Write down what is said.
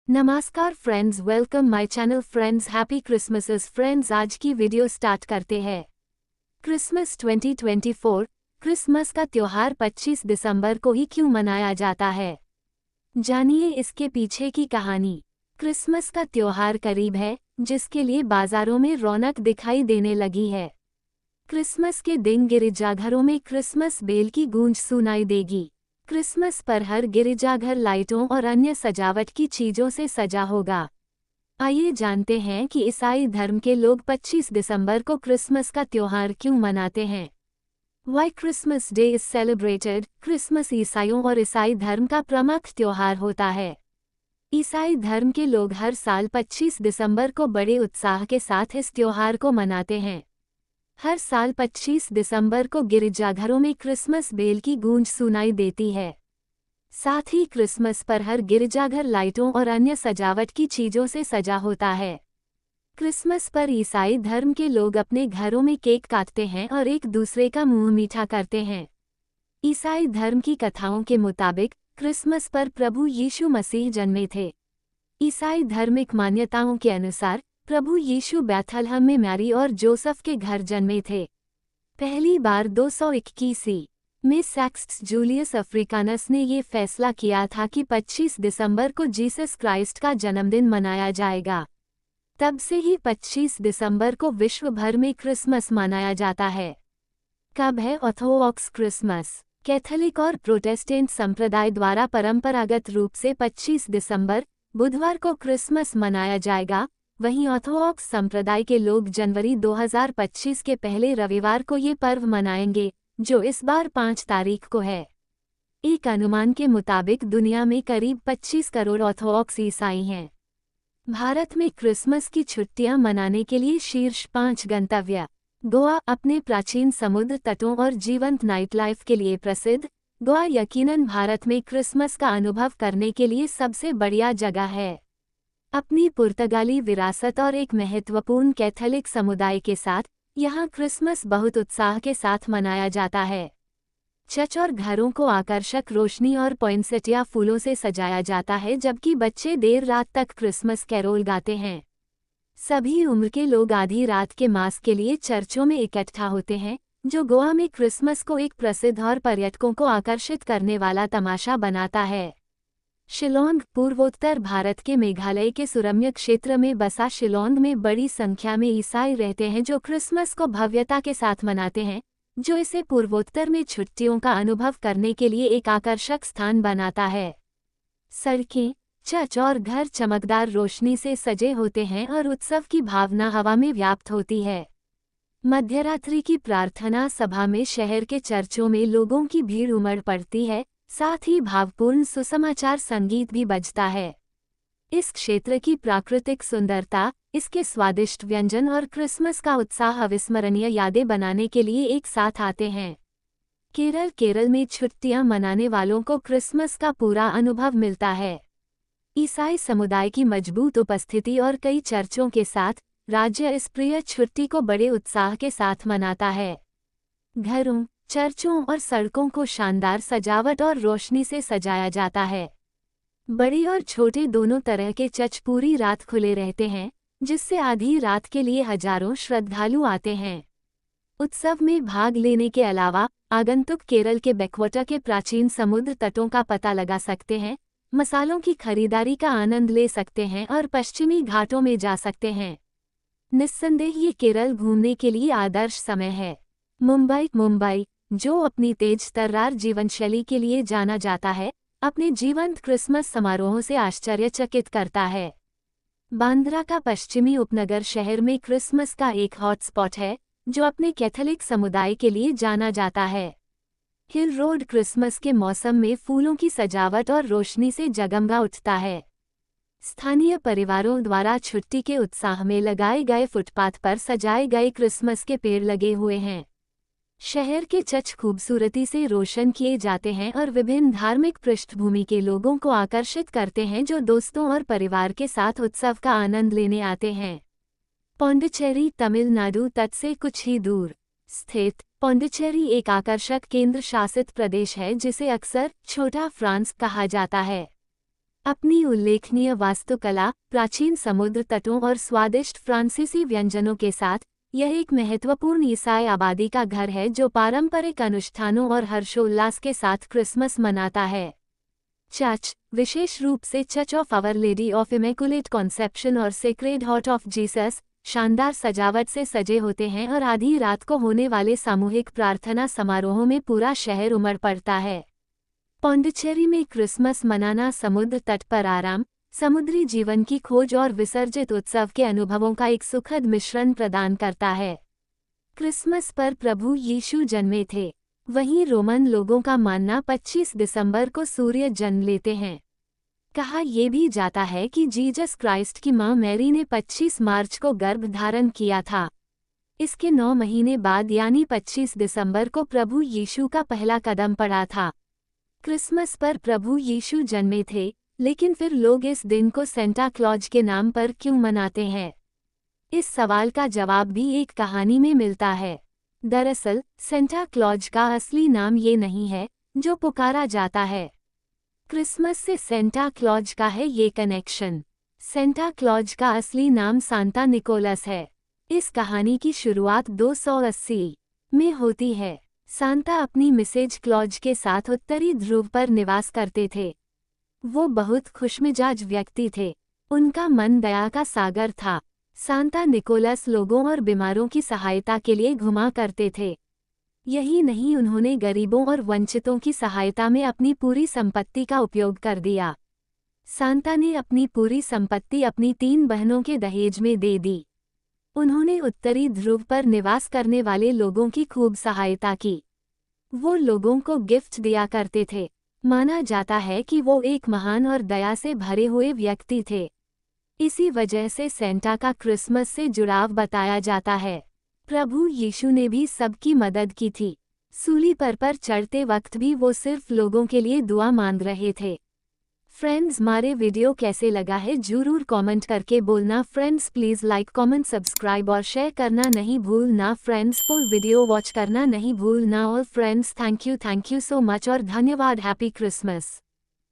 नमस्कार friends, welcome my channel friends. Happy Christmases friends. आज की वीडियो स्टार्ट करते हैं। क्रिसमस 2024 क्रिसमस का त्योहार 25 दिसंबर को ही क्यों मनाया जाता है, जानिए इसके पीछे की कहानी। क्रिसमस का त्योहार करीब है, जिसके लिए बाजारों में रौनक दिखाई देने लगी है। क्रिसमस के दिन गिरजाघरों में क्रिसमस बेल की गूंज सुनाई देगी। क्रिसमस पर हर गिरजाघर लाइटों और अन्य सजावट की चीजों से सजा होगा। आइए जानते हैं कि ईसाई धर्म के लोग 25 दिसंबर को क्रिसमस का त्योहार क्यों मनाते हैं। Why Christmas day is celebrated. Christmas ईसाइयों और ईसाई धर्म का प्रमुख त्योहार होता है। ईसाई धर्म के लोग हर साल 25 दिसंबर को बड़े उत्साह के साथ इस त्योहार को मनाते हैं। हर साल 25 दिसंबर को गिरजाघरों में क्रिसमस बेल की गूंज सुनाई देती है। साथ ही क्रिसमस पर हर गिरजाघर लाइटों और अन्य सजावट की चीजों से सजा होता है। क्रिसमस पर ईसाई धर्म के लोग अपने घरों में केक काटते हैं और एक दूसरे का मुंह मीठा करते हैं। ईसाई धर्म की कथाओं के मुताबिक क्रिसमस पर प्रभु यीशु मसीह जन्मे थे। ईसाई धार्मिक मान्यताओं के अनुसार प्रभु यीशु बैथलहम में मैरी और जोसेफ के घर जन्मे थे। पहली बार 221 में सेक्स्टस जूलियस अफ्रीकानस ने ये फैसला किया था कि 25 दिसंबर को जीसस क्राइस्ट का जन्मदिन मनाया जाएगा। तब से ही 25 दिसंबर को विश्व भर में क्रिसमस मनाया जाता है। कब है ऑर्थोडॉक्स क्रिसमस? कैथोलिक और प्रोटेस्टेंट संप्रदाय द्वारा परंपरागत रूप से 25 दिसंबर बुधवार को क्रिसमस मनाया जाएगा। वहीं ऑर्थोडॉक्स संप्रदाय के लोग जनवरी 2025 के पहले रविवार को ये पर्व मनाएंगे, जो इस बार 5 तारीख को है। एक अनुमान के मुताबिक दुनिया में करीब 25 करोड़ ऑर्थोडॉक्स ईसाई हैं। भारत में क्रिसमस की छुट्टियां मनाने के लिए शीर्ष 5 गंतव्य। गोवा अपने प्राचीन समुद्र तटों और जीवंत नाइट लाइफ के लिए प्रसिद्ध, गोवा यकीनन भारत में क्रिसमस का अनुभव करने के लिए सबसे बढ़िया जगह है। अपनी पुर्तगाली विरासत और एक महत्वपूर्ण कैथोलिक समुदाय के साथ यहाँ क्रिसमस बहुत उत्साह के साथ मनाया जाता है। चर्च और घरों को आकर्षक रोशनी और पॉइंसेटिया फूलों से सजाया जाता है, जबकि बच्चे देर रात तक क्रिसमस कैरोल गाते हैं। सभी उम्र के लोग आधी रात के मास के लिए चर्चों में इकट्ठा होते हैं, जो गोवा में क्रिसमस को एक प्रसिद्ध और पर्यटकों को आकर्षित करने वाला तमाशा बनाता है। शिलोंग पूर्वोत्तर भारत के मेघालय के सुरम्य क्षेत्र में बसा शिलोंग में बड़ी संख्या में ईसाई रहते हैं, जो क्रिसमस को भव्यता के साथ मनाते हैं, जो इसे पूर्वोत्तर में छुट्टियों का अनुभव करने के लिए एक आकर्षक स्थान बनाता है। सड़कें, चर्च और घर चमकदार रोशनी से सजे होते हैं और उत्सव की भावना हवा में व्याप्त होती है। मध्यरात्रि की प्रार्थना सभा में शहर के चर्चों में लोगों की भीड़ उमड़ पड़ती है, साथ ही भावपूर्ण सुसमाचार संगीत भी बजता है। इस क्षेत्र की प्राकृतिक सुंदरता, इसके स्वादिष्ट व्यंजन और क्रिसमस का उत्साह अविस्मरणीय यादें बनाने के लिए एक साथ आते हैं। केरल में छुट्टियां मनाने वालों को क्रिसमस का पूरा अनुभव मिलता है। ईसाई समुदाय की मजबूत उपस्थिति और कई चर्चों के साथ राज्य इस प्रिय छुट्टी को बड़े उत्साह के साथ मनाता है। घरों, चर्चों और सड़कों को शानदार सजावट और रोशनी से सजाया जाता है। बड़े और छोटे दोनों तरह के चर्च पूरी रात खुले रहते हैं, जिससे आधी रात के लिए हजारों श्रद्धालु आते हैं। उत्सव में भाग लेने के अलावा आगंतुक केरल के बैकवाटर के प्राचीन समुद्र तटों का पता लगा सकते हैं, मसालों की खरीदारी का आनंद ले सकते हैं और पश्चिमी घाटों में जा सकते हैं। निस्संदेह ये केरल घूमने के लिए आदर्श समय है। मुंबई, जो अपनी तेज तर्रार जीवनशैली के लिए जाना जाता है, अपने जीवंत क्रिसमस समारोहों से आश्चर्यचकित करता है। बांद्रा का पश्चिमी उपनगर शहर में क्रिसमस का एक हॉटस्पॉट है, जो अपने कैथोलिक समुदाय के लिए जाना जाता है। हिल रोड क्रिसमस के मौसम में फूलों की सजावट और रोशनी से जगमगा उठता है। स्थानीय परिवारों द्वारा छुट्टी के उत्साह में लगाए गए फुटपाथ पर सजाए गए क्रिसमस के पेड़ लगे हुए हैं। शहर के चर्च खूबसूरती से रोशन किए जाते हैं और विभिन्न धार्मिक पृष्ठभूमि के लोगों को आकर्षित करते हैं, जो दोस्तों और परिवार के साथ उत्सव का आनंद लेने आते हैं। पौंडीचेरी तमिलनाडु तट से कुछ ही दूर स्थित पौंडीचेरी एक आकर्षक केंद्र शासित प्रदेश है, जिसे अक्सर छोटा फ्रांस कहा जाता है। अपनी उल्लेखनीय वास्तुकला, प्राचीन समुद्र तटों और स्वादिष्ट फ्रांसीसी व्यंजनों के साथ, यह एक महत्वपूर्ण ईसाई आबादी का घर है जो पारंपरिक अनुष्ठानों और हर्षोल्लास के साथ क्रिसमस मनाता है। चर्च, विशेष रूप से church of our lady of immaculate conception और सेक्रेड हार्ट ऑफ जीसस, शानदार सजावट से सजे होते हैं और आधी रात को होने वाले सामूहिक प्रार्थना समारोहों में पूरा शहर उमड़ पड़ता है। पौंडीचेरी में क्रिसमस मनाना समुद्र तट पर आराम, समुद्री जीवन की खोज और विसर्जित उत्सव के अनुभवों का एक सुखद मिश्रण प्रदान करता है। क्रिसमस पर प्रभु यीशु जन्मे थे। वहीं रोमन लोगों का मानना 25 दिसंबर को सूर्य जन्म लेते हैं। कहा यह भी जाता है कि जीसस क्राइस्ट की मां मैरी ने 25 मार्च को गर्भ धारण किया था। इसके 9 महीने बाद यानी 25 दिसंबर को प्रभु यीशु का पहला कदम पड़ा था। क्रिसमस पर प्रभु यीशु जन्मे थे, लेकिन फिर लोग इस दिन को सेंटा क्लॉज के नाम पर क्यों मनाते हैं? इस सवाल का जवाब भी एक कहानी में मिलता है। दरअसल, सेंटा क्लॉज का असली नाम ये नहीं है, जो पुकारा जाता है। क्रिसमस से सेंटा क्लॉज का है ये कनेक्शन। सेंटा क्लॉज का असली नाम सांता निकोलस है। इस कहानी की शुरुआत 280 में होती है। सांता अपनी मिसेज क्लॉज के साथ उत्तरी ध्रुव पर निवास करते थे। वो बहुत खुशमिजाज व्यक्ति थे। उनका मन दया का सागर था। सांता निकोलस लोगों और बीमारों की सहायता के लिए घुमा करते थे। यही नहीं, उन्होंने गरीबों और वंचितों की सहायता में अपनी पूरी संपत्ति का उपयोग कर दिया। सांता ने अपनी पूरी संपत्ति अपनी 3 बहनों के दहेज में दे दी। उन्होंने उत्तरी ध्रुव पर निवास करने वाले लोगों की खूब सहायता की। वो लोगों को गिफ्ट दिया करते थे। माना जाता है कि वो एक महान और दया से भरे हुए व्यक्ति थे। इसी वजह से सेंटा का क्रिसमस से जुड़ाव बताया जाता है। प्रभु यीशु ने भी सबकी मदद की थी। सूली पर चढ़ते वक्त भी वो सिर्फ लोगों के लिए दुआ मांग रहे थे। फ्रेंड्स, हमारे वीडियो कैसे लगा है जरूर कमेंट करके बोलना। Friends, please like, comment, subscribe और शेयर करना नहीं भूलना। फ्रेंड्स, फुल वीडियो वॉच करना नहीं भूलना। और friends, thank you so much और धन्यवाद। Happy Christmas.